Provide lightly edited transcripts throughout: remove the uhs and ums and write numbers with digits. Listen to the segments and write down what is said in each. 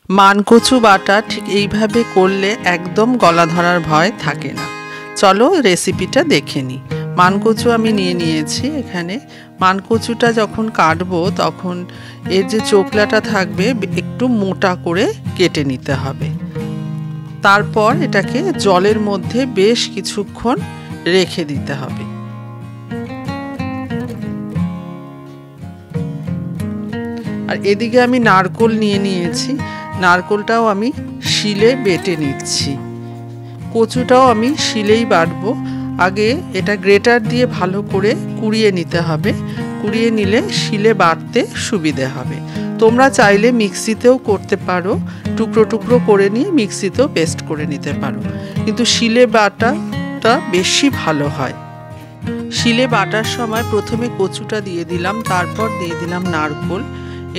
মানকচু বাটা ঠিক এইভাবে করলে একদম গলা ধরার ভয় থাকে না। চলো রেসিপিটা দেখে নিই। মানকচু আমি নিয়ে নিয়েছি। এখানে মানকচুটা যখন কাটবো তখন এর যে চোকলাটা থাকবে একটু মোটা করে কেটে নিতে হবে। তারপর এটাকে জলের মধ্যে বেশ কিছুক্ষণ রেখে দিতে হবে। আর এদিকে আমি নারকোল নিয়ে নিয়েছি। নারকোলটাও আমি শিলে বেটে নিচ্ছি। কচুটাও আমি শিলেই বাটবো। আগে এটা গ্রেটার দিয়ে ভালো করে কুড়িয়ে নিতে হবে। কুড়িয়ে নিলে শিলে বাটতে সুবিধে হবে। তোমরা চাইলে মিক্সিতেও করতে পারো, টুকরো টুকরো করে নিয়ে মিক্সিতেও পেস্ট করে নিতে পারো, কিন্তু শিলে বাটাটা বেশি ভালো হয়। শিলে বাটার সময় প্রথমে কচুটা দিয়ে দিলাম, তারপর দিয়ে দিলাম নারকোল,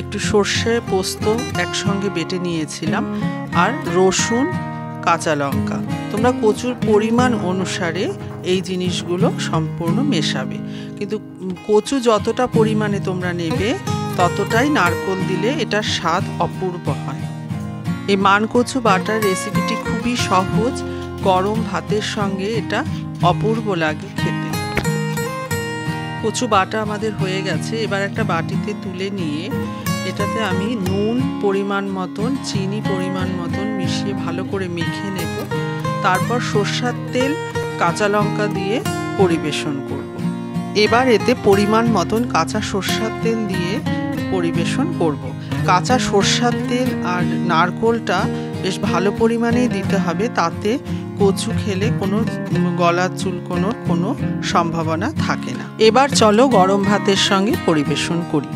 একটু সর্ষে পোস্ত একসঙ্গে বেটে নিয়েছিলাম, আর রসুন, কাঁচা লঙ্কা। তোমরা কচুর পরিমাণ অনুসারে এই জিনিসগুলো সম্পূর্ণ মেশাবে, কিন্তু কচু যতটা পরিমাণে তোমরা নেবে ততটাই নারকোল দিলে এটার স্বাদ অপূর্ব হয়। এই মানকচু বাটার রেসিপিটি খুবই সহজ, গরম ভাতের সঙ্গে এটা অপূর্ব লাগে খেতে। কচু বাটা আমাদের হয়ে গেছে। এবার একটা বাটিতে তুলে নিয়ে এটাতে আমি নুন পরিমাণ মতন, চিনি পরিমাণ মতন মিশিয়ে ভালো করে মেখে নেব। তারপর সরষের তেল, কাঁচা লঙ্কা দিয়ে পরিবেশন করব। এবার এতে পরিমাণ মতন কাঁচা সরষের তেল দিয়ে পরিবেশন করব। কাঁচা সরষের তেল আর নারকোলটা বেশ ভালো পরিমাণেই দিতে হবে, তাতে কচু খেলে কোনো গলা চুলকোনোর কোনো সম্ভাবনা থাকে না। এবার চলো গরম ভাতের সঙ্গে পরিবেশন করি।